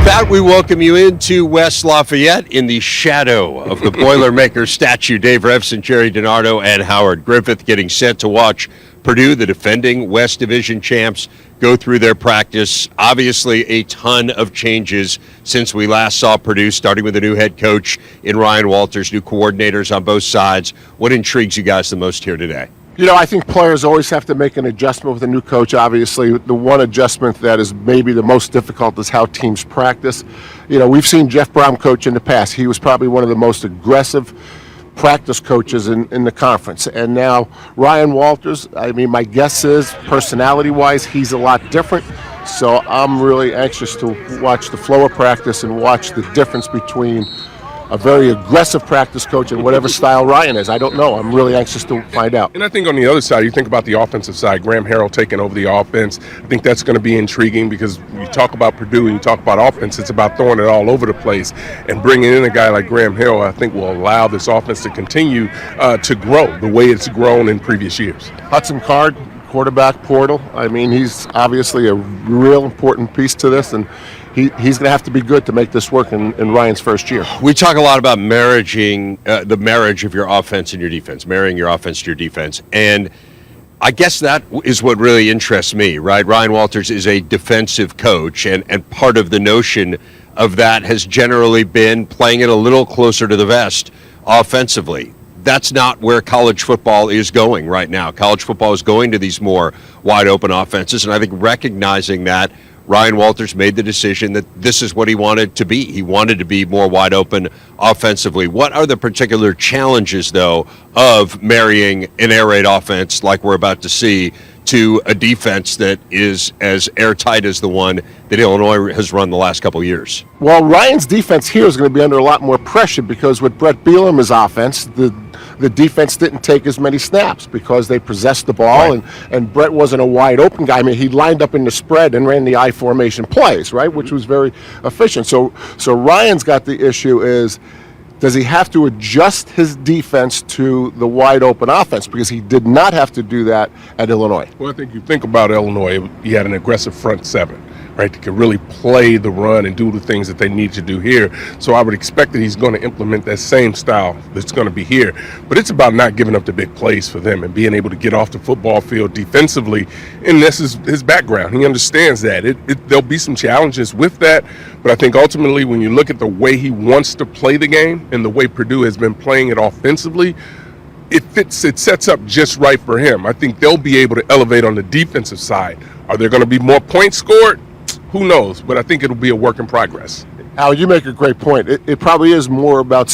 that, we welcome you into West Lafayette in the shadow of the Boilermaker statue. Dave Revson, Jerry DiNardo, and Howard Griffith getting set to watch Purdue, the defending West Division champs, go through their practice. Obviously, a ton of changes since we last saw Purdue, starting with a new head coach in Ryan Walters, new coordinators on both sides. What intrigues you guys the most here today? You know, I think players always have to make an adjustment with a new coach. Obviously, the one adjustment that is maybe the most difficult is how teams practice. You know, we've seen Jeff Brom coach in the past. He was probably one of the most aggressive practice coaches in the conference. And now Ryan Walters, I mean, my guess is personality-wise, he's a lot different. So I'm really anxious to watch the flow of practice and watch the difference between a very aggressive practice coach and whatever style Ryan is. I don't know. I'm really anxious to find out. And I think on the other side, you think about the offensive side, Graham Harrell taking over the offense. I think that's going to be intriguing because you talk about Purdue and you talk about offense, it's about throwing it all over the place. And bringing in a guy like Graham Harrell, I think will allow this offense to continue to grow the way it's grown in previous years. Hudson Card, quarterback portal. I mean, he's obviously a real important piece to this, and he's going to have to be good to make this work in Ryan's first year. We talk a lot about the marriage of your offense and your defense, marrying your offense to your defense. And I guess that is what really interests me, right? Ryan Walters is a defensive coach, and part of the notion of that has generally been playing it a little closer to the vest offensively. That's not where college football is going right now. College football is going to these more wide open offenses, and I think recognizing that, Ryan Walters made the decision that this is what he wanted to be. He wanted to be more wide open offensively. What are the particular challenges, though, of marrying an air raid offense like we're about to see to a defense that is as airtight as the one that Illinois has run the last couple of years? Well, Ryan's defense here is going to be under a lot more pressure because with Brett Bielema's offense, the defense didn't take as many snaps because they possessed the ball, right. and Brett wasn't a wide open guy. I mean, he lined up in the spread and ran the I formation plays, right, which was very efficient. So Ryan's got the issue is, does he have to adjust his defense to the wide open offense? Because he did not have to do that at Illinois. Well, I think you think about Illinois, he had an aggressive front seven, right, that can really play the run and do the things that they need to do here. So I would expect that he's going to implement that same style that's going to be here. But it's about not giving up the big plays for them and being able to get off the football field defensively. And this is his background. He understands that. There'll be some challenges with that. But I think ultimately when you look at the way he wants to play the game and the way Purdue has been playing it offensively, it sets up just right for him. I think they'll be able to elevate on the defensive side. Are there going to be more points scored? Who knows? But I think it'll be a work in progress. Al, you make a great point. It probably is more about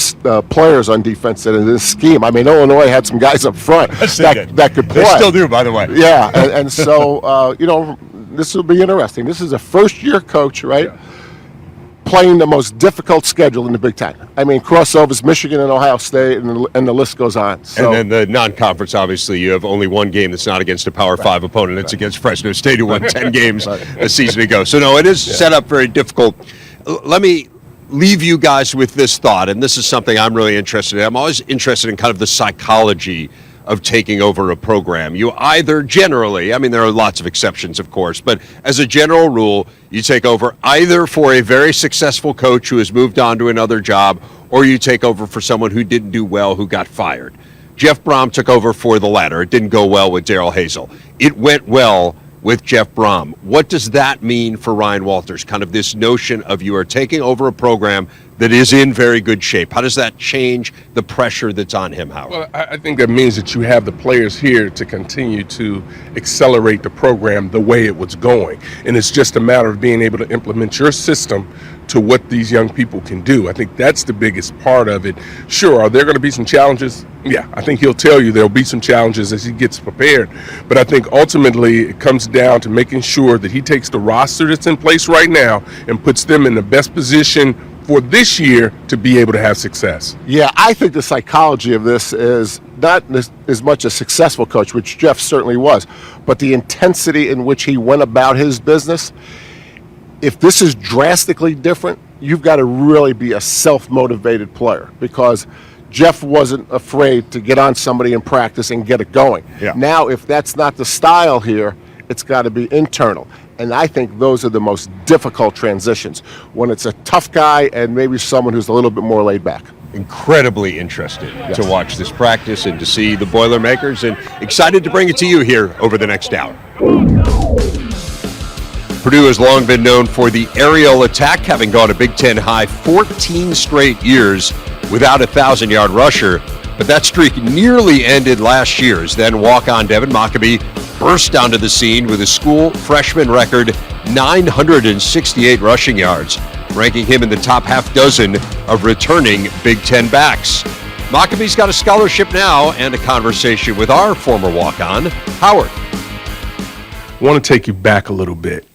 players on defense than it is scheme. I mean, Illinois had some guys up front that could play. They still do, by the way. Yeah, and so, you know, this will be interesting. This is a first-year coach, right? Yeah. Playing the most difficult schedule in the Big Ten. I mean, crossovers, Michigan and Ohio State, and the list goes on. So, and then the non-conference, obviously, you have only one game that's not against a Power 5 opponent. It's against Fresno State, who won 10 games a season ago. So, no, it is set up very difficult. Let me leave you guys with this thought, and this is something I'm really interested in. I'm always interested in kind of the psychology of taking over a program. You either generally, I mean, there are lots of exceptions, of course, but as a general rule, you take over either for a very successful coach who has moved on to another job, or you take over for someone who didn't do well, who got fired. Jeff Brom took over for the latter. It didn't go well with Daryl Hazel. It went well with Jeff Brom. What does that mean for Ryan Walters? Kind of this notion of you are taking over a program that is in very good shape. How does that change the pressure that's on him, Howard? Well, I think that means that you have the players here to continue to accelerate the program the way it was going. And it's just a matter of being able to implement your system to what these young people can do. I think that's the biggest part of it. Sure, are there going to be some challenges? Yeah, I think he'll tell you there'll be some challenges as he gets prepared. But I think ultimately it comes down to making sure that he takes the roster that's in place right now and puts them in the best position for this year to be able to have success. Yeah, I think the psychology of this is not as much a successful coach, which Jeff certainly was, but the intensity in which he went about his business. If this is drastically different, you've got to really be a self-motivated player, because Jeff wasn't afraid to get on somebody in practice and get it going. Yeah. Now, if that's not the style here, it's got to be internal. And I think those are the most difficult transitions, when it's a tough guy and maybe someone who's a little bit more laid back. Incredibly interested to watch this practice and to see the Boilermakers, and excited to bring it to you here over the next hour. Purdue has long been known for the aerial attack, having gone a Big Ten high 14 straight years without a 1,000-yard rusher. But that streak nearly ended last year as then walk-on Devin Mockobee burst onto the scene with a school freshman record 968 rushing yards, ranking him in the top half dozen of returning Big Ten backs. Mockobee's got a scholarship now and a conversation with our former walk-on, Howard. I want to take you back a little bit.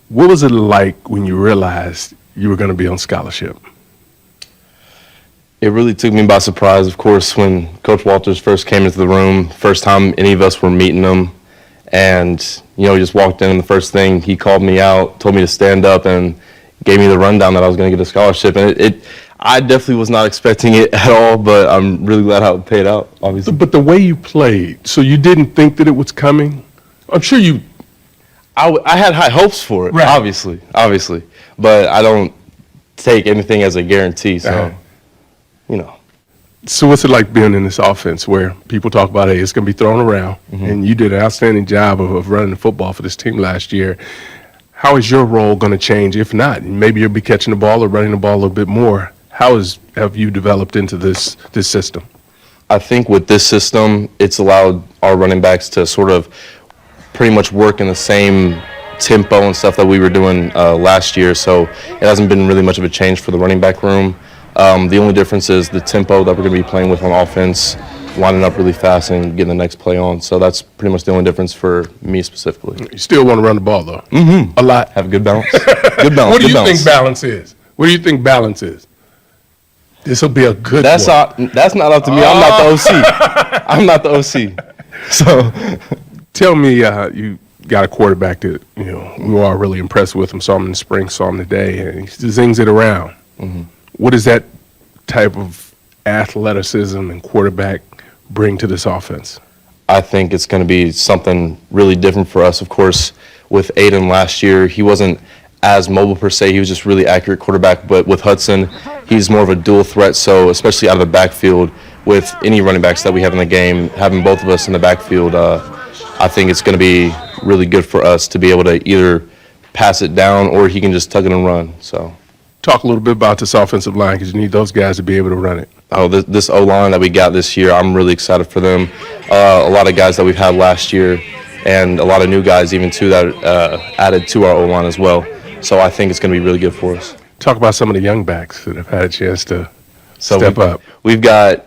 What was it like when you realized you were going to be on scholarship? It really took me by surprise, of course, when Coach Walters first came into the room, first time any of us were meeting him. And, he just walked in, and the first thing, he called me out, told me to stand up, and gave me the rundown that I was going to get a scholarship. And I definitely was not expecting it at all, but I'm really glad how it paid out, obviously. But the way you played, so you didn't think that it was coming? I'm sure you... I had high hopes for it, right. obviously. But I don't take anything as a guarantee, so, So what's it like being in this offense where people talk about, hey, it's going to be thrown around, and you did an outstanding job of running the football for this team last year. How is your role going to change? If not, maybe you'll be catching the ball or running the ball a little bit more. Have you developed into this system? I think with this system, it's allowed our running backs to sort of pretty much work in the same tempo and stuff that we were doing last year. So it hasn't been really much of a change for the running back room. The only difference is the tempo that we're going to be playing with on offense, lining up really fast and getting the next play on. So that's pretty much the only difference for me specifically. You still want to run the ball, though? A lot. Have a good balance. Good balance. What do you think balance is? What do you think balance is? This will be a good that's one. That's not up to me. I'm not the OC. I'm not the OC. So tell me, you got a quarterback that, we are really impressed with him. Saw him in the spring, saw him today, and he zings it around. What does that type of athleticism and quarterback bring to this offense? I think it's going to be something really different for us. Of course, with Aiden last year, he wasn't as mobile per se. He was just really accurate quarterback. But with Hudson, he's more of a dual threat. So especially out of the backfield, with any running backs that we have in the game, having both of us in the backfield, I think it's going to be really good for us to be able to either pass it down or he can just tug it and run. So. Talk a little bit about this offensive line, because you need those guys to be able to run it. Oh, this O-line that we got this year, I'm really excited for them. A lot of guys that we've had last year and a lot of new guys even too that added to our O-line as well. So I think it's going to be really good for us. Talk about some of the young backs that have had a chance to step up. We've got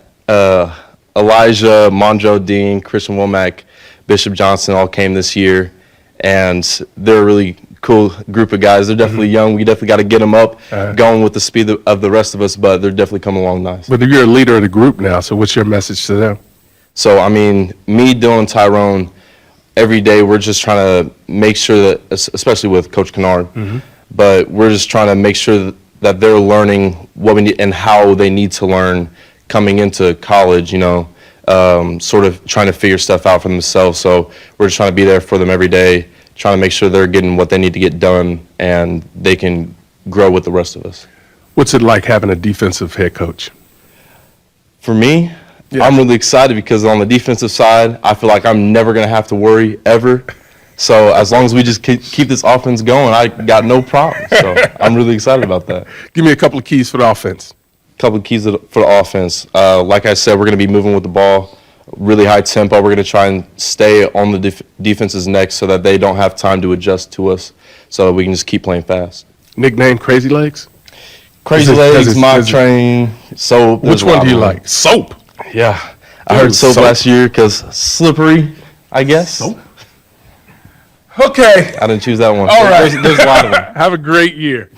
Elijah, Monjo Dean, Christian Womack, Bishop Johnson all came this year, and they're a really cool group of guys. They're definitely young. We definitely got to get them up, going with the speed of the rest of us, but they're definitely coming along nice. But you're a leader of the group now, so what's your message to them? So, me, Dylan, Tyrone, every day we're just trying to make sure that, especially with Coach Kennard, but we're just trying to make sure that they're learning what we need and how they need to learn coming into college, sort of trying to figure stuff out for themselves. So we're just trying to be there for them every day, trying to make sure they're getting what they need to get done and they can grow with the rest of us. What's it like having a defensive head coach? For me, I'm really excited because on the defensive side, I feel like I'm never going to have to worry ever. So as long as we just keep this offense going, I got no problem. So I'm really excited about that. Give me a couple of keys for the offense. Couple of keys for the offense. Like I said, we're going to be moving with the ball, really high tempo. We're going to try and stay on the defense's neck so that they don't have time to adjust to us, so that we can just keep playing fast. Nickname Crazy Legs? Crazy Legs, Mock Train, Soap. Which one do you like? Soap? Yeah. I heard Soap last year because slippery, I guess. Soap? Okay. I didn't choose that one. All right. There's a lot of them. Have a great year.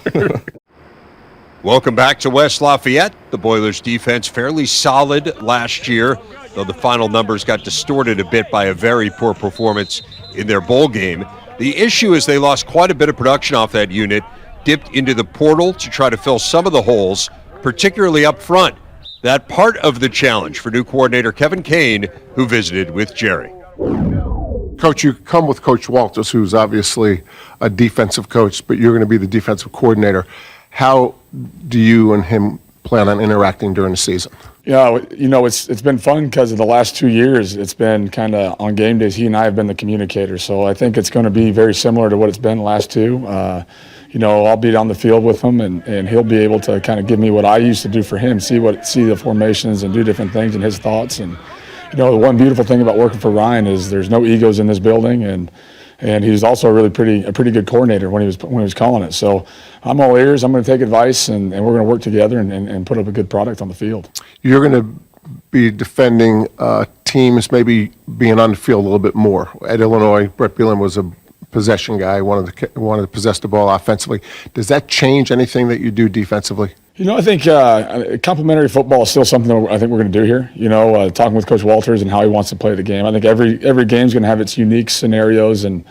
Welcome back to West Lafayette. The Boilers' defense fairly solid last year, though the final numbers got distorted a bit by a very poor performance in their bowl game. The issue is they lost quite a bit of production off that unit, dipped into the portal to try to fill some of the holes, particularly up front. That part of the challenge for new coordinator Kevin Kane, who visited with Jerry. Coach, you come with Coach Walters, who's obviously a defensive coach, but you're going to be the defensive coordinator. How do you and him plan on interacting during the season? Yeah, it's been fun because of the last 2 years. It's been kind of on game days. He and I have been the communicators, so I think it's going to be very similar to what it's been the last two. I'll be on the field with him, and he'll be able to kind of give me what I used to do for him, see the formations and do different things and his thoughts. And the one beautiful thing about working for Ryan is there's no egos in this building, and he's also a pretty good coordinator when he was calling it. So I'm all ears. I'm going to take advice, and we're going to work together and put up a good product on the field. You're going to be defending teams maybe being on the field a little bit more. At Illinois, Brett Bielema was a possession guy, wanted to possess the ball offensively. Does that change anything that you do defensively? I think complementary football is still something that I think we're going to do here. Talking with Coach Walters and how he wants to play the game. I think every game is going to have its unique scenarios, and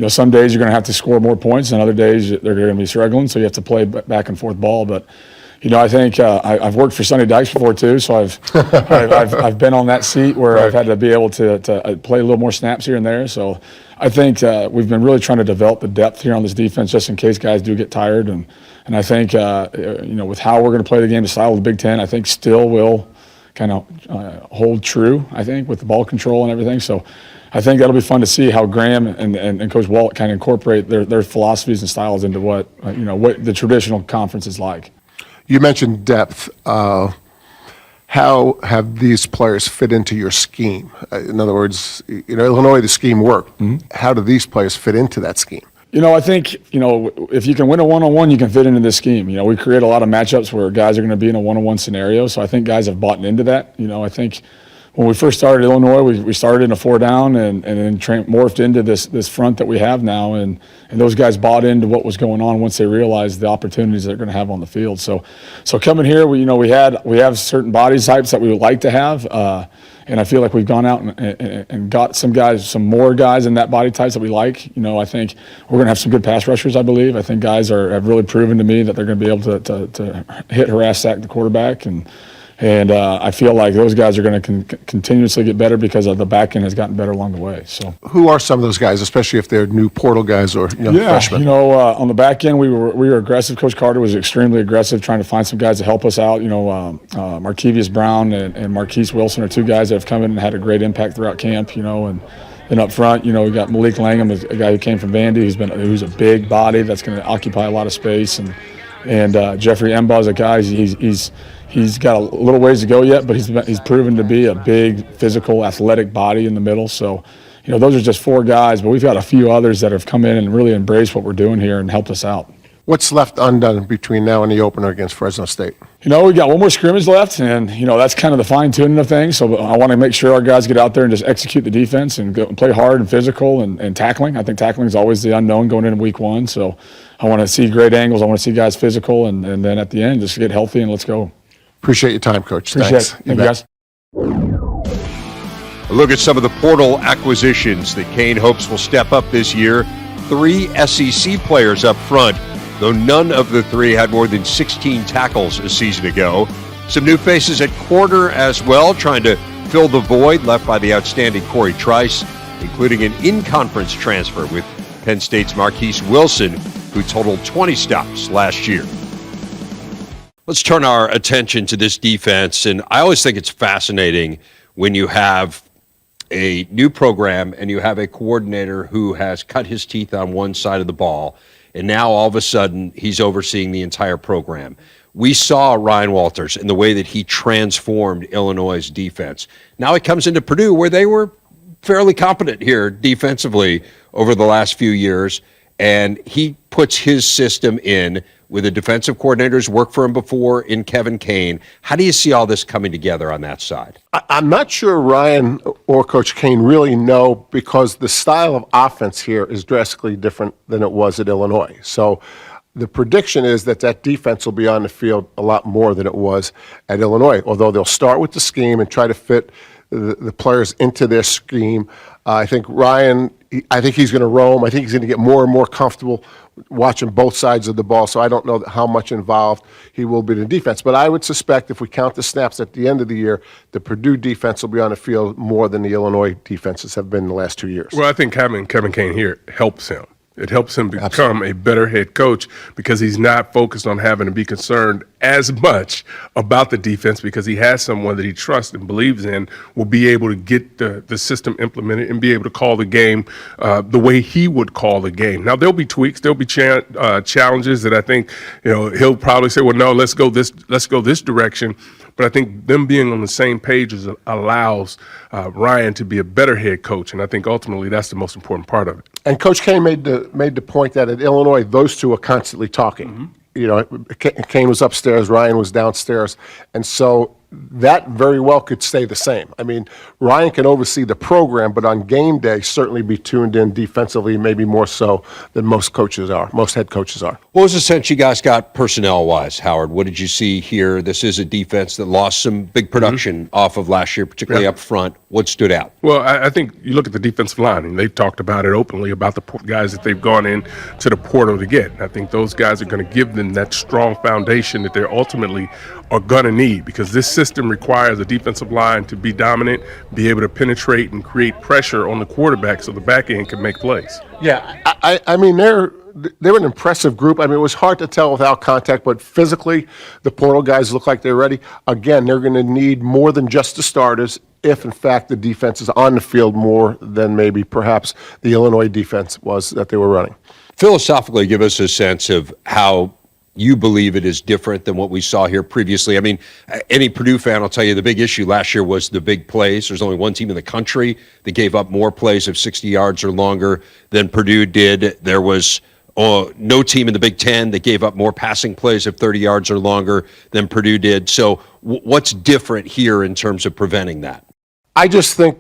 some days you're going to have to score more points, and other days they're going to be struggling, so you have to play back and forth ball. But I think I've worked for Sonny Dykes before too, so I've been on that seat where I've had to be able to play a little more snaps here and there. So I think we've been really trying to develop the depth here on this defense, just in case guys do get tired. And I think with how we're going to play the game, the style of the Big Ten, I think still will kind of hold true. I think with the ball control and everything. So I think that'll be fun to see how Graham and Coach Walt kind of incorporate their philosophies and styles into what the traditional conference is like. You mentioned depth. How have these players fit into your scheme? In other words, Illinois, the scheme worked. Mm-hmm. How do these players fit into that scheme? I think, if you can win a one-on-one, you can fit into this scheme. We create a lot of matchups where guys are going to be in a one-on-one scenario. So I think guys have bought into that. I think when we first started Illinois, we started in a 4-down and then morphed into this front that we have now. And those guys bought into what was going on once they realized the opportunities they're going to have on the field. So coming here, we have certain body types that we would like to have. And I feel like we've gone out and got some more guys in that body types that we like. I think we're going to have some good pass rushers, I believe. I think guys have really proven to me that they're going to be able to hit, harass, sack the quarterback. And I feel like those guys are going to continuously get better because the back end has gotten better along the way. So, who are some of those guys, especially if they're new portal guys or young freshmen? On the back end, we were aggressive. Coach Carter was extremely aggressive, trying to find some guys to help us out. Markevius Brown and Marquise Wilson are two guys that have come in and had a great impact throughout camp. And then up front, we got Malik Langham, a guy who came from Vandy, who's a big body that's going to occupy a lot of space, and Jeffrey Emba is a guy. He's got a little ways to go yet, but he's proven to be a big, physical, athletic body in the middle. So, those are just 4 guys, but we've got a few others that have come in and really embraced what we're doing here and helped us out. What's left undone between now and the opener against Fresno State? We got one more scrimmage left, and that's kind of the fine-tuning of things. So I want to make sure our guys get out there and just execute the defense and go and play hard and physical and tackling. I think tackling is always the unknown going into week 1. So I want to see great angles. I want to see guys physical, and then at the end, just get healthy and let's go. Appreciate your time, Coach. Appreciate Thanks. it. Thank you, guys. A look at some of the portal acquisitions that Kane hopes will step up this year. 3 SEC players up front, though none of the 3 had more than 16 tackles a season ago. Some new faces at corner as well, trying to fill the void left by the outstanding Corey Trice, including an in-conference transfer with Penn State's Marquise Wilson, who totaled 20 stops last year. Let's turn our attention to this defense, and I always think it's fascinating when you have a new program and you have a coordinator who has cut his teeth on one side of the ball, and now all of a sudden he's overseeing the entire program. We saw Ryan Walters in the way that he transformed Illinois' defense. Now he comes into Purdue, where they were fairly competent here defensively over the last few years, and he puts his system in with a defensive coordinator who's worked for him before in Kevin Kane. How do you see all this coming together on that side? I'm not sure Ryan or Coach Kane really know, because the style of offense here is drastically different than it was at Illinois. So the prediction is that defense will be on the field a lot more than it was at Illinois, although they'll start with the scheme and try to fit the players into their scheme. I think Ryan, I think he's going to roam. I think he's going to get more and more comfortable watching both sides of the ball, so I don't know how much involved he will be in the defense. But I would suspect if we count the snaps at the end of the year, the Purdue defense will be on the field more than the Illinois defenses have been in the last 2 years. Well, I think having Kevin Kane here helps him. It helps him become a better head coach because he's not focused on having to be concerned as much about the defense because he has someone that he trusts and believes in will be able to get the system implemented and be able to call the game the way he would call the game. Now, there'll be tweaks. There'll be challenges that I think, he'll probably say, well, no, let's go this direction. But I think them being on the same page allows Ryan to be a better head coach, and I think ultimately that's the most important part of it. And Coach Kane made the point that at Illinois, those two are constantly talking. Kane was upstairs, Ryan was downstairs, and so that very well could stay the same. I mean, Ryan can oversee the program, but on game day, certainly be tuned in defensively, maybe more so than most head coaches are. What was the sense you guys got personnel-wise, Howard? What did you see here? This is a defense that lost some big production off of last year, particularly up front. What stood out? Well, I think you look at the defensive line, and they've talked about it openly about the guys that they've gone in to the portal to get. I think those guys are going to give them that strong foundation that they're ultimately are going to need because this system requires a defensive line to be dominant, be able to penetrate and create pressure on the quarterback so the back end can make plays. Yeah, I mean, they're an impressive group. I mean, it was hard to tell without contact, but physically, the portal guys look like they're ready. Again, they're going to need more than just the starters if, in fact, the defense is on the field more than maybe perhaps the Illinois defense was that they were running. Philosophically, give us a sense of how you believe it is different than what we saw here previously. I mean, any Purdue fan will tell you the big issue last year was the big plays. There's only one team in the country that gave up more plays of 60 yards or longer than Purdue did. There was no team in the Big Ten that gave up more passing plays of 30 yards or longer than Purdue did. So what's different here in terms of preventing that? I just think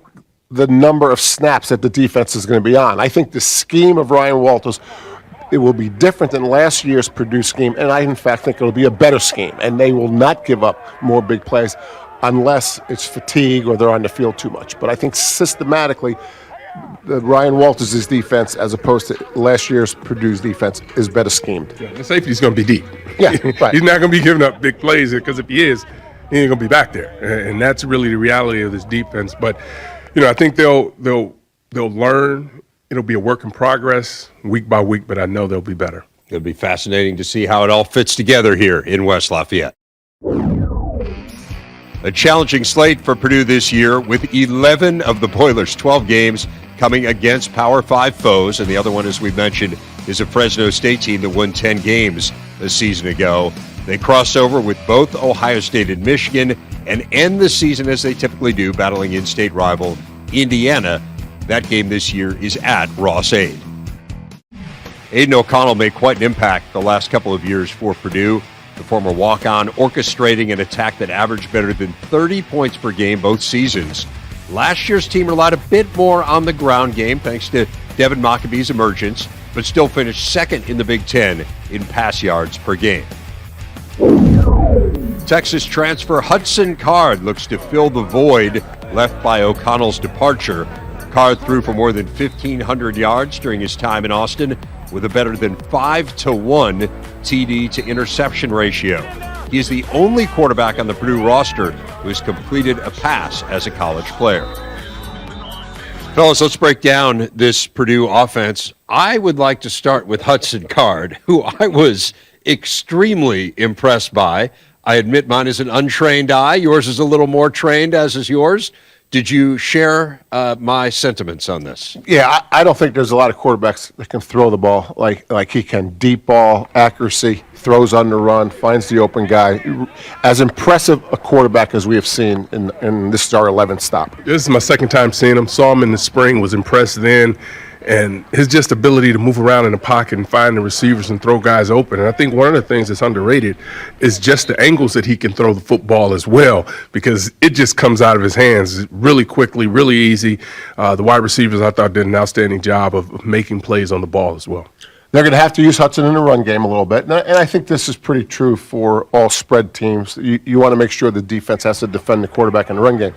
the number of snaps that the defense is going to be on. I think the scheme of Ryan Walters, it will be different than last year's Purdue scheme, and I, in fact, think it'll be a better scheme, and they will not give up more big plays unless it's fatigue or they're on the field too much. But I think systematically, Ryan Walters' defense, as opposed to last year's Purdue's defense, is better schemed. Yeah, the safety's going to be deep. Yeah, right. He's not going to be giving up big plays because if he is, he ain't going to be back there, and that's really the reality of this defense. But I think they'll learn. It'll be a work in progress week by week, but I know they'll be better. It'll be fascinating to see how it all fits together here in West Lafayette. A challenging slate for Purdue this year with 11 of the Boilers' 12 games coming against Power 5 foes, and the other one, as we mentioned, is a Fresno State team that won 10 games a season ago. They cross over with both Ohio State and Michigan and end the season as they typically do, battling in-state rival Indiana. That game this year is at Ross-Ade. Aiden O'Connell made quite an impact the last couple of years for Purdue. The former walk-on orchestrating an attack that averaged better than 30 points per game both seasons. Last year's team relied a bit more on the ground game thanks to Devin Mockobee's emergence, but still finished second in the Big Ten in pass yards per game. Texas transfer Hudson Card looks to fill the void left by O'Connell's departure. Card threw for more than 1,500 yards during his time in Austin with a better than 5-to-1 TD to interception ratio. He is the only quarterback on the Purdue roster who has completed a pass as a college player. Fellas, let's break down this Purdue offense. I would like to start with Hudson Card, who I was extremely impressed by. I admit mine is an untrained eye. Yours is a little more trained, as is yours. Did you share my sentiments on this? Yeah, I don't think there's a lot of quarterbacks that can throw the ball like he can. Deep ball, accuracy, throws on the run, finds the open guy. As impressive a quarterback as we have seen in this our 11th stop. This is my second time seeing him. Saw him in the spring, was impressed then. And his just ability to move around in the pocket and find the receivers and throw guys open. And I think one of the things that's underrated is just the angles that he can throw the football as well, because it just comes out of his hands really quickly, really easy. The wide receivers, I thought, did an outstanding job of making plays on the ball as well. They're going to have to use Hudson in the run game a little bit. And I think this is pretty true for all spread teams. You want to make sure the defense has to defend the quarterback in the run game.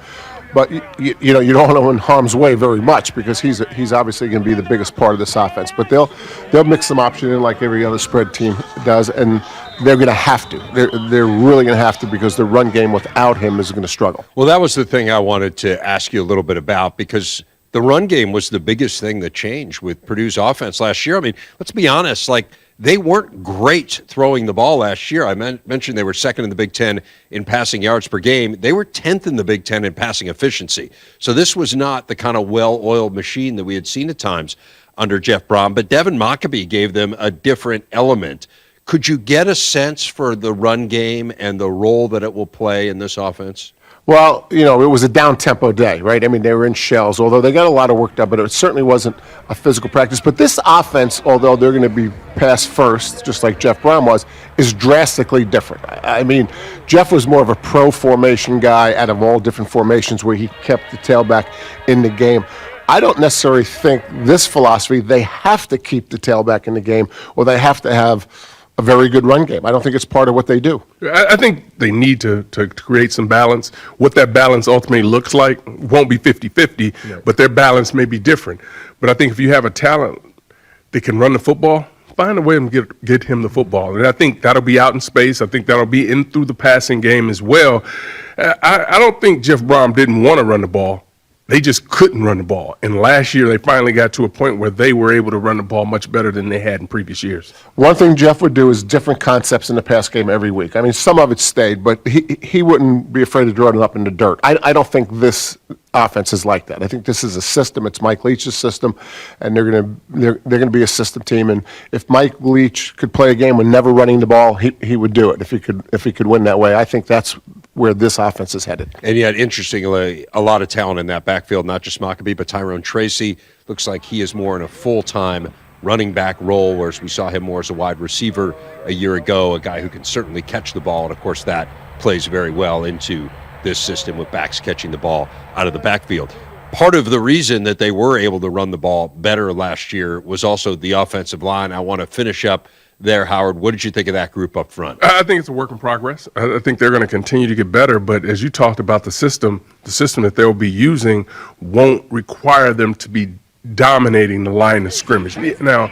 but you know, you don't want him in harm's way very much because he's obviously going to be the biggest part of this offense. But they'll mix some option in like every other spread team does, and they're going to have to. They're really going to have to because the run game without him is going to struggle. Well, that was the thing I wanted to ask you a little bit about because the run game was the biggest thing that changed with Purdue's offense last year. I mean, let's be honest, like they weren't great throwing the ball last year. I mentioned they were second in the Big Ten in passing yards per game. They were 10th in the Big Ten in passing efficiency. So this was not the kind of well-oiled machine that we had seen at times under Jeff Brom. But Devin Mockobee gave them a different element. Could you get a sense for the run game and the role that it will play in this offense? Well, you know, it was a down-tempo day, right? I mean, they were in shells, although they got a lot of work done, but it certainly wasn't a physical practice. But this offense, although they're going to be pass first, just like Jeff Brom was, is drastically different. I mean, Jeff was more of a pro formation guy out of all different formations where he kept the tailback in the game. I don't necessarily think this philosophy, they have to keep the tailback in the game or they have to have a very good run game. I don't think it's part of what they do. I think they need to create some balance. What that balance ultimately looks like won't be 50-50, but their balance may be different. But I think if you have a talent that can run the football, find a way to get him the football. And I think that'll be out in space. I think that'll be in through the passing game as well. I don't think Jeff Brom didn't want to run the ball. They just couldn't run the ball. And last year, they finally got to a point where they were able to run the ball much better than they had in previous years. One thing Jeff would do is different concepts in the pass game every week. I mean, some of it stayed, but he wouldn't be afraid of throwing it up in the dirt. I don't think this offense is like that. I think this is a system. It's Mike Leach's system, and they're gonna be a system team. And if Mike Leach could play a game with never running the ball, he would do it if he could win that way. I think that's where this offense is headed. And yet, interestingly, a lot of talent in that backfield, not just Mockobee, but Tyrone Tracy. Looks like he is more in a full-time running back role, whereas we saw him more as a wide receiver a year ago, a guy who can certainly catch the ball. And, of course, that plays very well into this system with backs catching the ball out of the backfield. Part of the reason that they were able to run the ball better last year was also the offensive line. I want to finish up there, Howard. What did you think of that group up front? I think it's a work in progress. I think they're going to continue to get better, but as you talked about the system that they'll be using won't require them to be dominating the line of scrimmage. Now,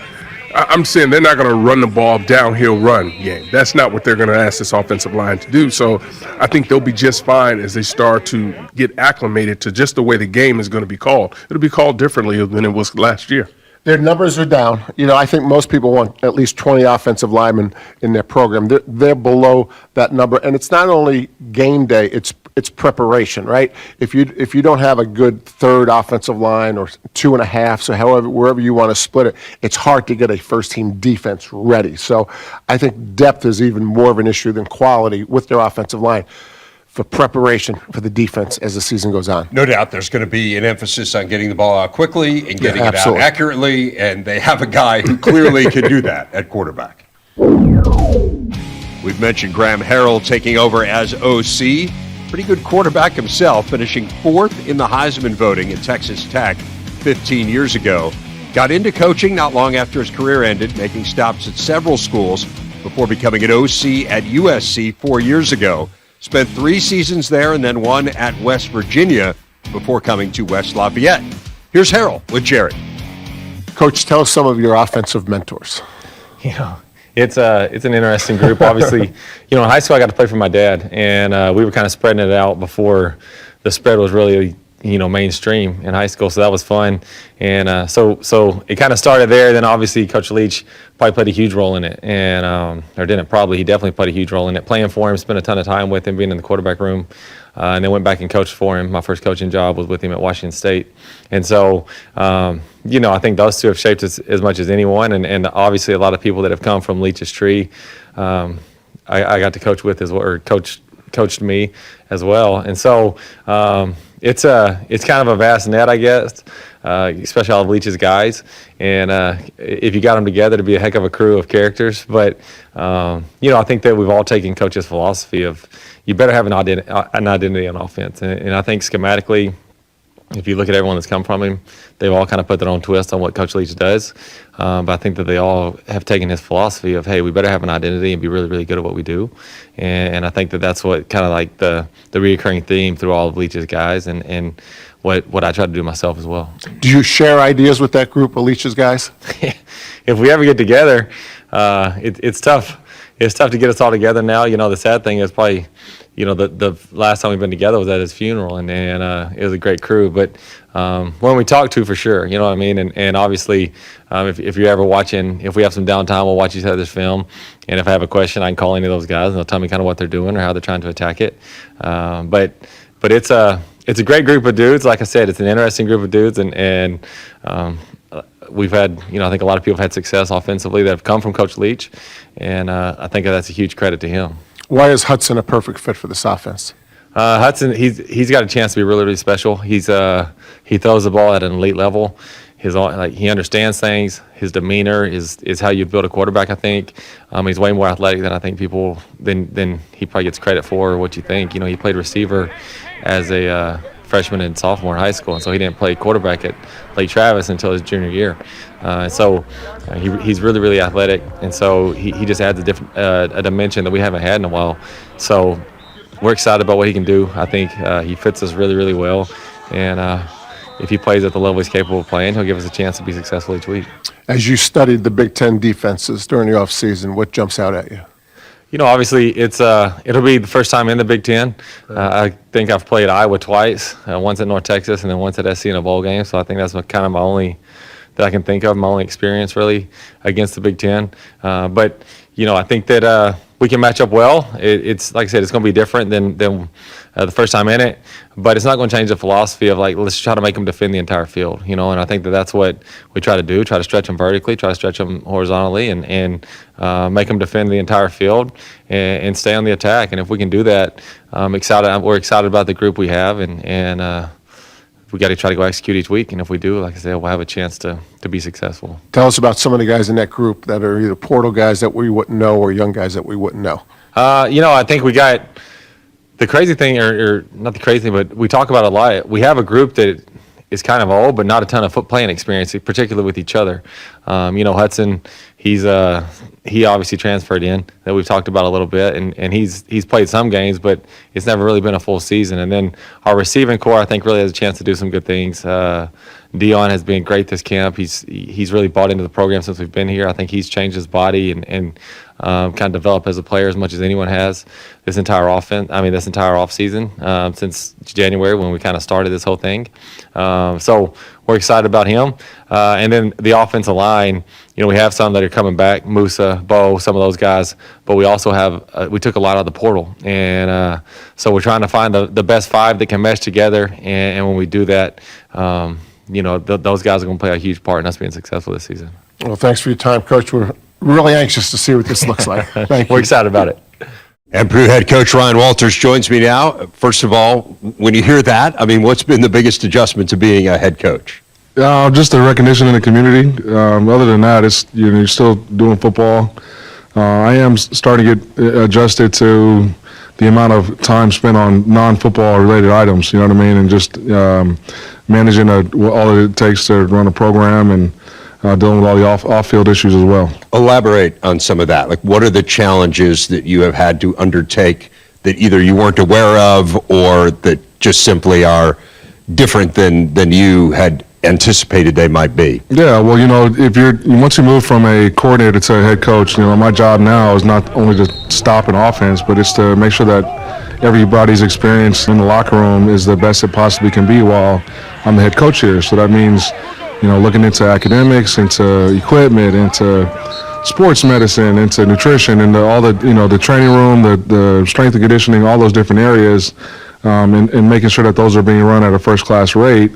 I'm saying they're not going to run the ball downhill run game. That's not what they're going to ask this offensive line to do. So I think they'll be just fine as they start to get acclimated to just the way the game is going to be called. It'll be called differently than it was last year. Their numbers are down. You know, I think most people want at least 20 offensive linemen in their program. They're below that number, and it's not only game day; it's preparation, right? If you don't have a good third offensive line or 2.5, so wherever you want to split it, it's hard to get a first-team defense ready. So I think depth is even more of an issue than quality with their offensive line for preparation for the defense as the season goes on. No doubt there's going to be an emphasis on getting the ball out quickly and getting it out accurately, and they have a guy who clearly can do that at quarterback. We've mentioned Graham Harrell taking over as OC. Pretty good quarterback himself, finishing 4th in the Heisman voting at Texas Tech 15 years ago. Got into coaching not long after his career ended, making stops at several schools before becoming an OC at USC 4 years ago. Spent 3 seasons there and then 1 at West Virginia before coming to West Lafayette. Here's Harrell with Jared. Coach, tell us some of your offensive mentors. You know, it's an interesting group. Obviously, you know, in high school I got to play for my dad, and we were kind of spreading it out before the spread was really, you know, mainstream in high school. So that was fun, and so it kind of started there. Then obviously Coach Leach probably played a huge role in it, and or didn't probably. He definitely played a huge role in it. Playing for him, spent a ton of time with him, being in the quarterback room. And then went back and coached for him. My first coaching job was with him at Washington State. And so, you know, I think those two have shaped us as much as anyone. And obviously a lot of people that have come from Leach's tree, I got to coach with as well, or coached me as well. And so it's kind of a vast net, I guess, especially all of Leach's guys. And if you got them together, to be a heck of a crew of characters. But, you know, I think that we've all taken Coach's philosophy of, you better have an identity on offense. And I think schematically, if you look at everyone that's come from him, they've all kind of put their own twist on what Coach Leach does. But I think that they all have taken his philosophy of, hey, we better have an identity and be really, really good at what we do. And I think that that's what kind of like the reoccurring theme through all of Leach's guys and what I try to do myself as well. Do you share ideas with that group of Leach's guys? If we ever get together, it's tough. It's tough to get us all together now. The sad thing is probably, the last time we've been together was at his funeral, and it was a great crew. But when we talk to, for sure, you know what I mean? And obviously, if you're ever watching, if we have some downtime, we'll watch each other's film. And if I have a question, I can call any of those guys, and they'll tell me kind of what they're doing or how they're trying to attack it. But it's a great group of dudes. Like I said, it's an interesting group of dudes, and we've had, I think a lot of people have had success offensively that have come from Coach Leach, and I think that's a huge credit to him. Why is Hudson a perfect fit for this offense? Hudson, he's got a chance to be really, really special. He throws the ball at an elite level. He understands things. His demeanor is how you build a quarterback, I think. He's way more athletic than I think people than he probably gets credit for, or what you think. He played receiver as a freshman and sophomore in high school, and so he didn't play quarterback at Lake Travis until his junior year. He's really, really athletic, and so he just adds a dimension that we haven't had in a while. So we're excited about what he can do. I think he fits us really, really well, and if he plays at the level he's capable of playing, he'll give us a chance to be successful each week. As you studied the Big Ten defenses during the offseason, what jumps out at you? Obviously, it'll be the first time in the Big Ten. I think I've played Iowa twice, once at North Texas and then once at SC in a bowl game. So I think that's kind of my only experience really against the Big Ten. But I think that we can match up well. It's like I said, it's going to be different than the first time in it, but it's not going to change the philosophy of let's try to make them defend the entire field. And I think that that's what we try to do. Try to stretch them vertically, try to stretch them horizontally, and make them defend the entire field and stay on the attack. And if we can do that, we're excited about the group we have, and we got to try to go execute each week. And if we do, like I said, we'll have a chance to be successful. Tell us about some of the guys in that group that are either portal guys that we wouldn't know or young guys that we wouldn't know. I think we got the crazy thing, or not the crazy thing, but we talk about it a lot. We have a group that is kind of old, but not a ton of playing experience, particularly with each other. Hudson, he obviously transferred in, that we've talked about a little bit, and he's played some games, but it's never really been a full season. And then our receiving core, I think, really has a chance to do some good things. Dion has been great this camp. He's really bought into the program since we've been here. I think he's changed his body and kind of developed as a player as much as anyone has this entire offseason since January when we kind of started this whole thing. So we're excited about him. And then the offensive line, we have some that are coming back, Musa, Bo, some of those guys, but we also have, we took a lot out of the portal. And so we're trying to find the best five that can mesh together. And when we do that, those guys are going to play a huge part in us being successful this season. Well, thanks for your time, Coach. We're really anxious to see what this looks like. Thank you. We're excited about it. And Purdue head coach Ryan Walters joins me now. First of all, when you hear that, what's been the biggest adjustment to being a head coach? Just the recognition in the community. Other than that, it's you're still doing football. I am starting to get adjusted to the amount of time spent on non-football related items. You know what I mean, and just managing all it takes to run a program and dealing with all the off-field issues as well. Elaborate on some of that. Like, what are the challenges that you have had to undertake that either you weren't aware of or that just simply are different than you had anticipated they might be? Yeah, well, once you move from a coordinator to a head coach, my job now is not only to stop an offense, but it's to make sure that everybody's experience in the locker room is the best it possibly can be while I'm the head coach here. So that means looking into academics, into equipment, into sports medicine, into nutrition, into all the training room, the strength and conditioning, all those different areas, and making sure that those are being run at a first-class rate,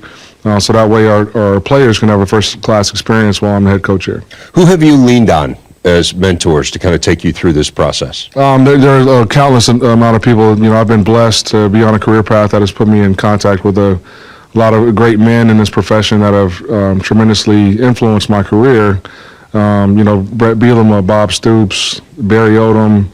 so that way our players can have a first-class experience while I'm the head coach here. Who have you leaned on as mentors to kind of take you through this process? There's a countless amount of people. I've been blessed to be on a career path that has put me in contact with a lot of great men in this profession that have tremendously influenced my career. Brett Bielema, Bob Stoops, Barry Odom,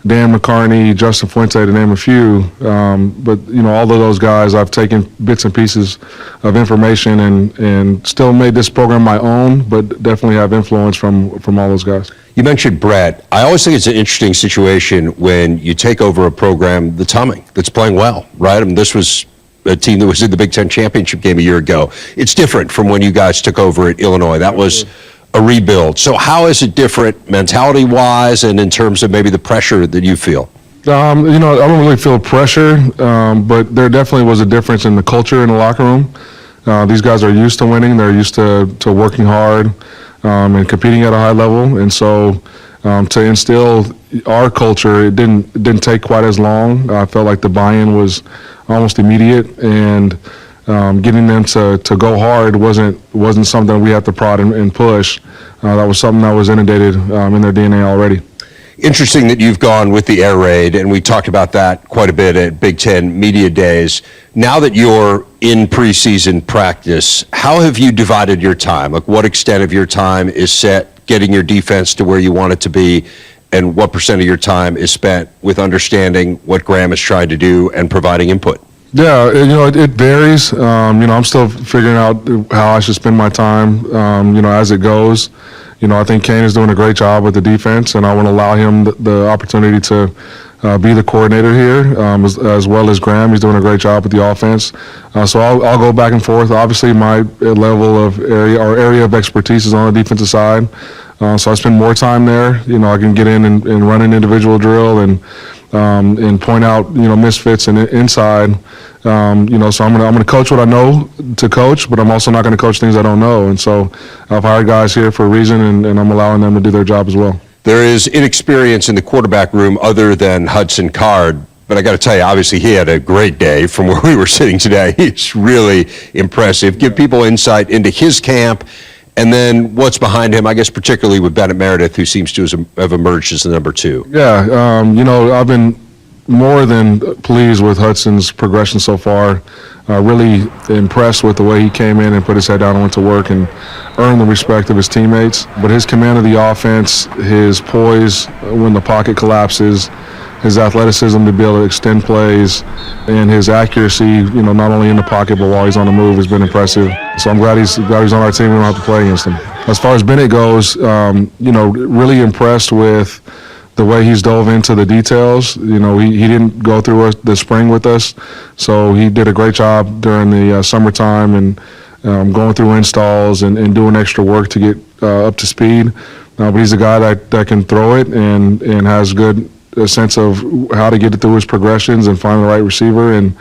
Dan McCarney, Justin Fuente, to name a few. But all of those guys, I've taken bits and pieces of information and still made this program my own, but definitely have influence from all those guys. You mentioned Brett. I always think it's an interesting situation when you take over a program that's humming, that's playing well, right? I mean, this was a team that was in the Big Ten championship game a year ago. It's different from when you guys took over at Illinois. That was a rebuild. So how is it different mentality-wise and in terms of maybe the pressure that you feel? I don't really feel pressure, but there definitely was a difference in the culture in the locker room. These guys are used to winning. They're used to working hard and competing at a high level. And so to instill our culture, it didn't take quite as long. I felt like the buy-in was almost immediate, and getting them to go hard wasn't something we had to prod and push. That was something that was inundated in their DNA already. Interesting that you've gone with the air raid, and we talked about that quite a bit at Big Ten Media Days. Now that you're in preseason practice, how have you divided your time? Like, what extent of your time is set getting your defense to where you want it to be, and what percent of your time is spent with understanding what Graham is trying to do and providing input? Yeah, it varies. I'm still figuring out how I should spend my time, as it goes. I think Kane is doing a great job with the defense, and I want to allow him the opportunity to be the coordinator here, as well as Graham. He's doing a great job with the offense. So I'll go back and forth. Obviously, my level of area of expertise is on the defensive side. So I spend more time there. I can get in and run an individual drill and point out misfits and inside. So I'm gonna coach what I know to coach, but I'm also not gonna coach things I don't know. And so I've hired guys here for a reason, and I'm allowing them to do their job as well. There is inexperience in the quarterback room other than Hudson Card, but I got to tell you, obviously he had a great day from where we were sitting today. It's really impressive. Give people insight into his camp, and then what's behind him, I guess particularly with Bennett Meredith, who seems to have emerged as the number 2. Yeah, I've been more than pleased with Hudson's progression so far. Really impressed with the way he came in and put his head down and went to work and earned the respect of his teammates. But his command of the offense, his poise when the pocket collapses, his athleticism to be able to extend plays, and his accuracy, not only in the pocket but while he's on the move has been impressive. So I'm glad he's on our team. We don't have to play against him. As far as Bennett goes, really impressed with the way he's dove into the details. He didn't go through the spring with us, so he did a great job during the summertime and going through installs and doing extra work to get up to speed. But he's a guy that can throw it and has a sense of how to get it through his progressions and find the right receiver, and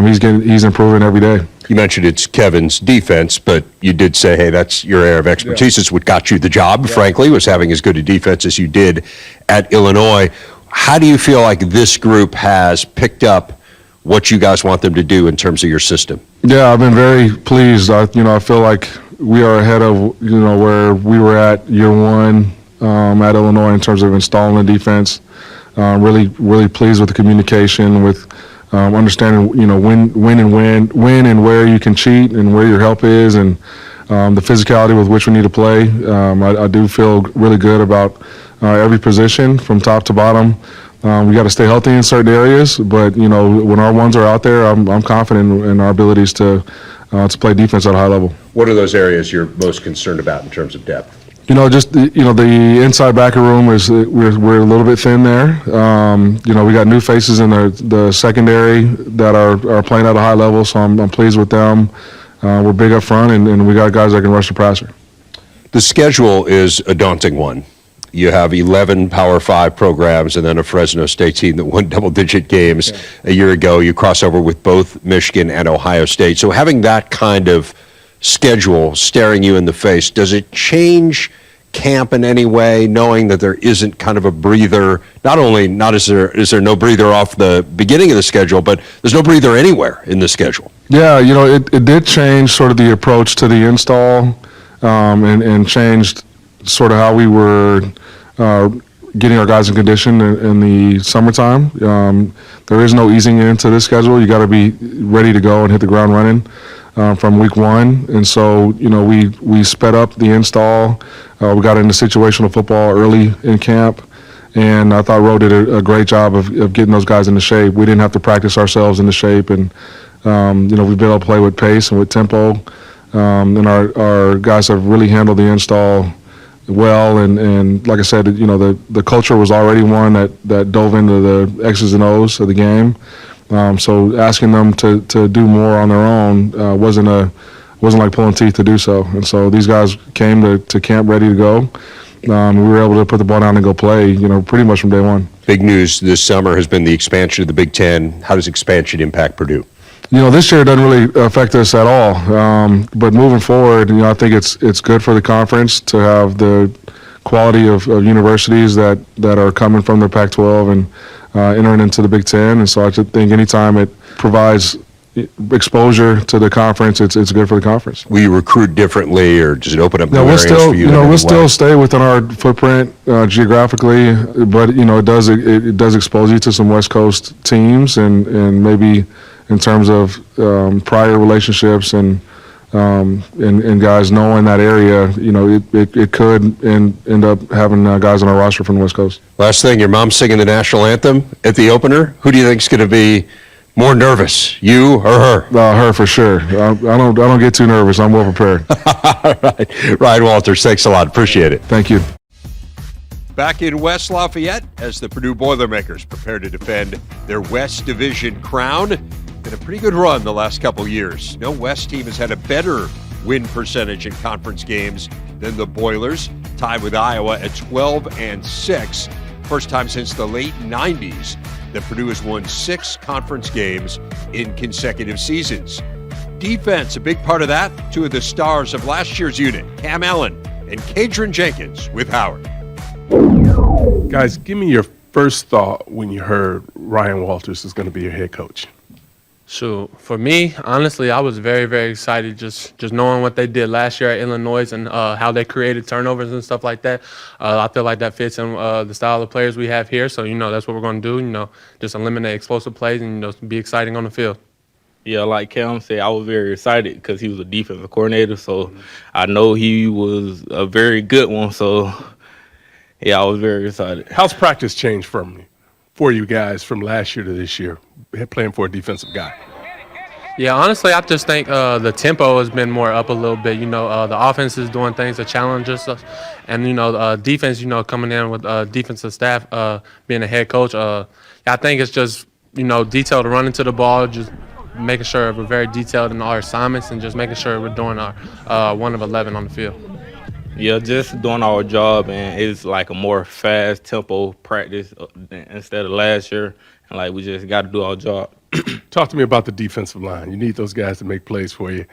he's improving every day. You mentioned it's Kevin's defense, but you did say, hey, that's your area of expertise. It's what got you the job, frankly, was having as good a defense as you did at Illinois. How do you feel like this group has picked up what you guys want them to do in terms of your system? Yeah, I've been very pleased. I feel like we are ahead of, where we were at year one at Illinois in terms of installing the defense. Really, really pleased with the communication, with understanding, when and where you can cheat and where your help is, and the physicality with which we need to play. I do feel really good about every position from top to bottom. We got to stay healthy in certain areas, but when our ones are out there, I'm confident in our abilities to play defense at a high level. What are those areas you're most concerned about in terms of depth? Just the inside backer room is we're a little bit thin there. We got new faces in the secondary that are playing at a high level, so I'm pleased with them. We're big up front, and we got guys that can rush the passer. The schedule is a daunting one. You have 11 Power 5 programs and then a Fresno State team that won double-digit games a year ago. You cross over with both Michigan and Ohio State. So having that kind of schedule staring you in the face, does it change camp in any way, knowing that there isn't kind of a breather? Not is there no breather off the beginning of the schedule, but there's no breather anywhere in the schedule. Yeah, it did change sort of the approach to the install, and changed sort of how we were getting our guys in condition in the summertime. There is no easing into this schedule. You got to be ready to go and hit the ground running from week one. And so, we sped up the install. We got into situational football early in camp, And I thought Roe did a great job of getting those guys into shape. We didn't have to practice ourselves into shape, and we've been able to play with pace and with tempo. And our guys have really handled the install well. And like I said, the culture was already one that dove into the X's and O's of the game. So asking them to do more on their own wasn't like pulling teeth to do so. And so these guys came to camp ready to go. We were able to put the ball down and go play, pretty much from day one. Big news this summer has been the expansion of the Big Ten. How does expansion impact Purdue? This year it doesn't really affect us at all. But moving forward, I think it's good for the conference to have the quality of universities that are coming from the Pac-12 and entering into the Big Ten. And so I think anytime it provides exposure to the conference, it's good for the conference. Will you recruit differently, or does it open up new we'll areas still, for you? we'll still stay within our footprint geographically, but it does expose you to some West Coast teams, and maybe in terms of prior relationships and guys knowing that area, it could end up having guys on our roster from the West Coast. Last thing, your mom's singing the national anthem at the opener. Who do you think is going to be more nervous, you or her? Her for sure. I don't get too nervous. I'm well prepared. All right. Ryan Walters, thanks a lot. Appreciate it. Thank you. Back in West Lafayette as the Purdue Boilermakers prepare to defend their West Division crown. Been a pretty good run the last couple years. No West team has had a better win percentage in conference games than the Boilers, tied with Iowa at 12-6. First time since the late 90s that Purdue has won 6 conference games in consecutive seasons. Defense, a big part of that. 2 of the stars of last year's unit, Cam Allen and Kydran Jenkins with Howard. Guys, give me your first thought when you heard Ryan Walters is going to be your head coach. So for me, honestly, I was very, very excited just knowing what they did last year at Illinois and how they created turnovers and stuff like that. I feel like that fits in the style of players we have here. So, that's what we're going to do, just eliminate explosive plays and, be exciting on the field. Yeah, like Cam said, I was very excited because he was a defensive coordinator. So I know he was a very good one. So, yeah, I was very excited. How's practice changed for you guys from last year to this year, playing for a defensive guy? Yeah, honestly, I just think the tempo has been more up a little bit. The offense is doing things to challenge us. And, defense, coming in with defensive staff, being a head coach, I think it's just, detail to run into the ball, just making sure we're very detailed in our assignments and just making sure we're doing our 1 of 11 on the field. Yeah, just doing our job, and it's like a more fast tempo practice instead of last year. And we just got to do our job. Talk to me about the defensive line. You need those guys to make plays for you.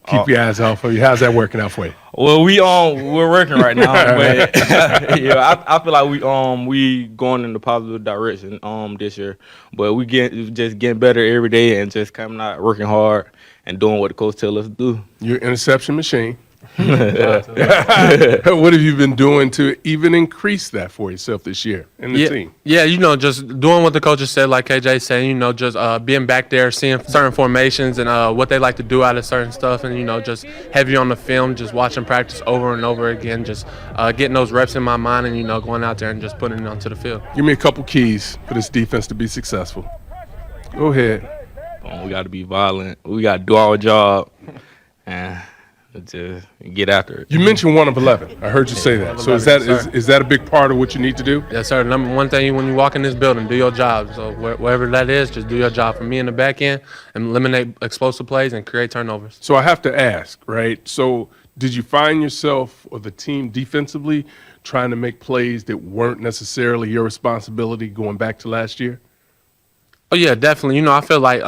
Keep your eyes off of you. How's that working out for you? Well, we're working right now, but I feel like we going in the positive direction this year. But we just getting better every day and just coming out working hard and doing what the coach tell us to do. You're an interception machine. What have you been doing to even increase that for yourself this year and the team? Yeah, just doing what the coaches said, like KJ said, just being back there, seeing certain formations and what they like to do out of certain stuff, and, just heavy on the film, just watching practice over and over again, just getting those reps in my mind and, going out there and just putting it onto the field. Give me a couple keys for this defense to be successful. Go ahead. We got to be violent. We got to do our job and just get after it. You mentioned 1 of 11. I heard you say that. So is that a big part of what you need to do? Yes, sir. Number one thing when you walk in this building, do your job. So wherever that is, just do your job. For me in the back end, and eliminate explosive plays and create turnovers. So I have to ask, right? So did you find yourself or the team defensively trying to make plays that weren't necessarily your responsibility going back to last year? Oh, yeah, definitely. I feel like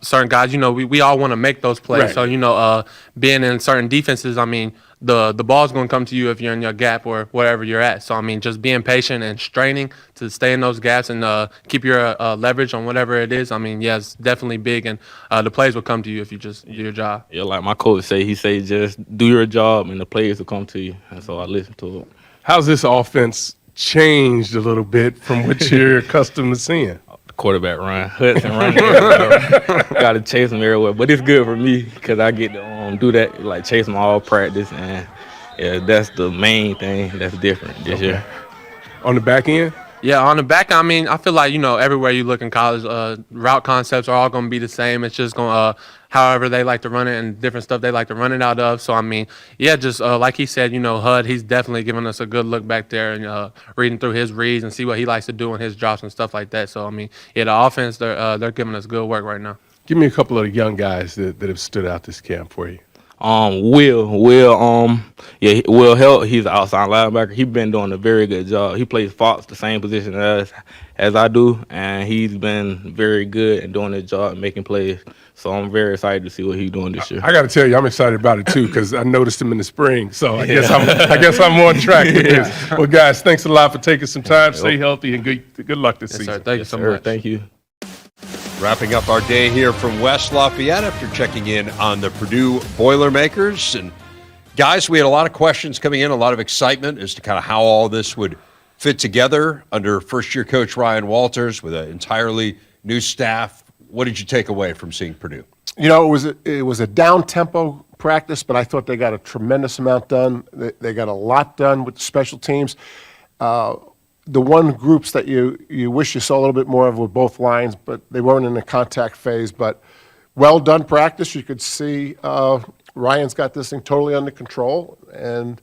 certain guys, we all want to make those plays. Right. So, being in certain defenses, the ball's going to come to you if you're in your gap or wherever you're at. So, just being patient and straining to stay in those gaps and keep your leverage on whatever it is. It's definitely big, and the plays will come to you if you just do your job. Yeah, like my coach he say just do your job and the plays will come to you. And so I listen to it. How's this offense changed a little bit from what you're accustomed to seeing? Quarterback run, Hudson running. Got to chase him everywhere, but it's good for me because I get to do that, chase him all practice, and yeah, that's the main thing that's different this year. On the back end, Yeah, on the back, I mean, I feel like, everywhere you look in college, route concepts are all going to be the same. It's just going to, however they like to run it and different stuff they like to run it out of. So, I mean, yeah, just like he said, HUD, he's definitely giving us a good look back there and reading through his reads and see what he likes to do in his drops and stuff like that. So, I mean, yeah, the offense, they're giving us good work right now. Give me a couple of the young guys that have stood out this camp for you. Will Helt, he's an outside linebacker. He's been doing a very good job. He plays Fox, the same position as I do, and he's been very good at doing his job and making plays. So I'm very excited to see what he's doing this year. I got to tell you, I'm excited about it too because I noticed him in the spring. So I guess I'm on track with this. Well, guys, thanks a lot for taking some time. Stay healthy and good luck this season. Sir, thank you so much. Thank you. Wrapping up our day here from West Lafayette after checking in on the Purdue Boilermakers. And guys, we had a lot of questions coming in, a lot of excitement as to kind of how all this would fit together under first-year coach Ryan Walters with an entirely new staff. What did you take away from seeing Purdue? It was a down-tempo practice, but I thought they got a tremendous amount done. They got a lot done with the special teams. The one groups that you wish you saw a little bit more of were both lines, but they weren't in the contact phase. But well done practice. You could see Ryan's got this thing totally under control, and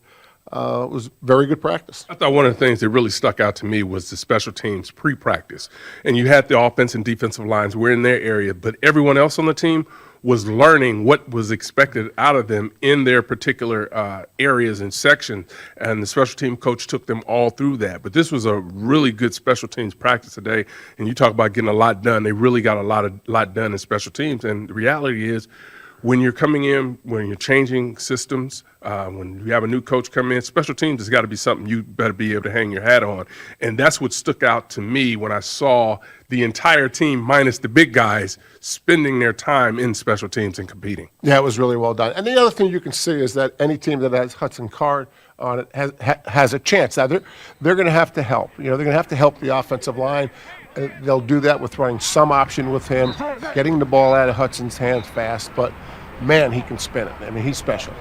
it was very good practice. I thought one of the things that really stuck out to me was the special teams pre-practice. And you had the offense and defensive lines were in their area, but everyone else on the team was learning what was expected out of them in their particular areas and sections, and the special team coach took them all through that. But this was a really good special teams practice today, and you talk about getting a lot done. They really got a lot done in special teams, and the reality is when you're coming in, when you're changing systems, when you have a new coach come in, special teams has got to be something you better be able to hang your hat on. And that's what stuck out to me when I saw the entire team, minus the big guys, spending their time in special teams and competing. Yeah, it was really well done. And the other thing you can see is that any team that has Hudson Card on it has a chance. Now, they're going to have to help. They're going to have to help the offensive line. They'll do that with running some option with him, getting the ball out of Hudson's hands fast. But, man, he can spin it. I mean, he's special.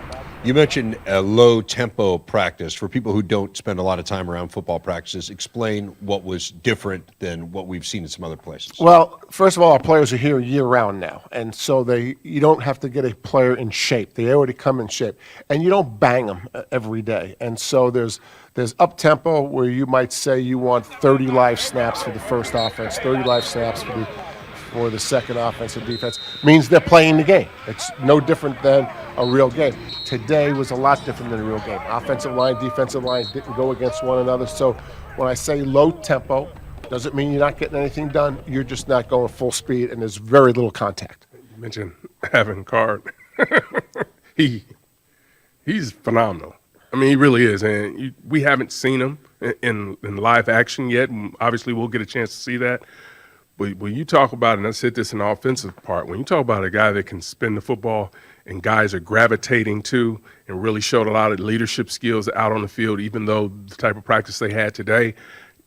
You mentioned a low-tempo practice. For people who don't spend a lot of time around football practices, explain what was different than what we've seen in some other places. Well, first of all, our players are here year-round now, and so you don't have to get a player in shape. They already come in shape, and you don't bang them every day. And so there's up-tempo where you might say you want 30 live snaps for the first offense, 30 live snaps for the second offense or defense. Means they're playing the game. It's no different than a real game. Today was a lot different than a real game. Offensive line, defensive line didn't go against one another. So when I say low tempo, doesn't mean you're not getting anything done. You're just not going full speed, and there's very little contact. You mentioned having Card. He's phenomenal. I mean, he really is, and we haven't seen him in live action yet. And obviously, we'll get a chance to see that. But when you talk about, and I said this in the offensive part, when you talk about a guy that can spin the football and guys are gravitating to and really showed a lot of leadership skills out on the field, even though the type of practice they had today,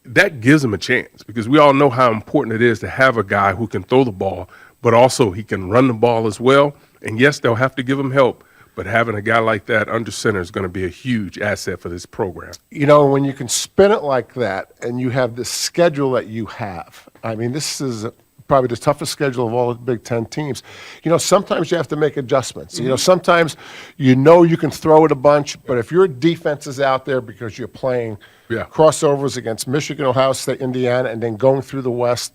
that gives them a chance because we all know how important it is to have a guy who can throw the ball, but also he can run the ball as well. And yes, they'll have to give him help, but having a guy like that under center is going to be a huge asset for this program. When you can spin it like that and you have the schedule that you have, I mean, this is probably the toughest schedule of all the Big Ten teams. Sometimes you have to make adjustments. Sometimes you can throw it a bunch, but if your defense is out there because you're playing crossovers against Michigan, Ohio State, Indiana, and then going through the West,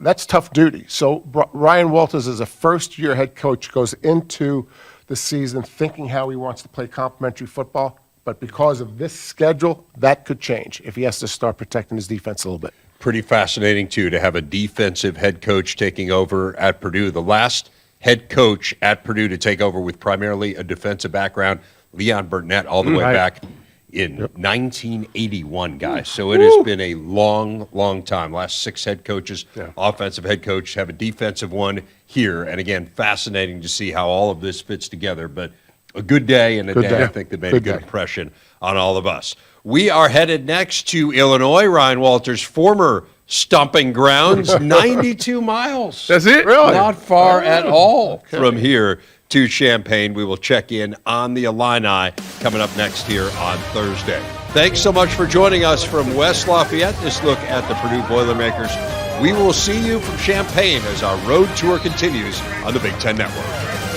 that's tough duty. So Ryan Walters, as a first-year head coach, goes into the season thinking how he wants to play complementary football, but because of this schedule, that could change if he has to start protecting his defense a little bit. Pretty fascinating, too, to have a defensive head coach taking over at Purdue. The last head coach at Purdue to take over with primarily a defensive background, Leon Burnett, all the way back in 1981, guys. So it has been a long, long time. Last 6 head coaches, offensive head coach, have a defensive one here. And again, fascinating to see how all of this fits together. But a good day and a day I think that made a good impression on all of us. We are headed next to Illinois, Ryan Walters' former stomping grounds, 92 miles. That's it? Really? Not far at all from here to Champaign. We will check in on the Illini coming up next here on Thursday. Thanks so much for joining us from West Lafayette. This look at the Purdue Boilermakers. We will see you from Champaign as our road tour continues on the Big Ten Network.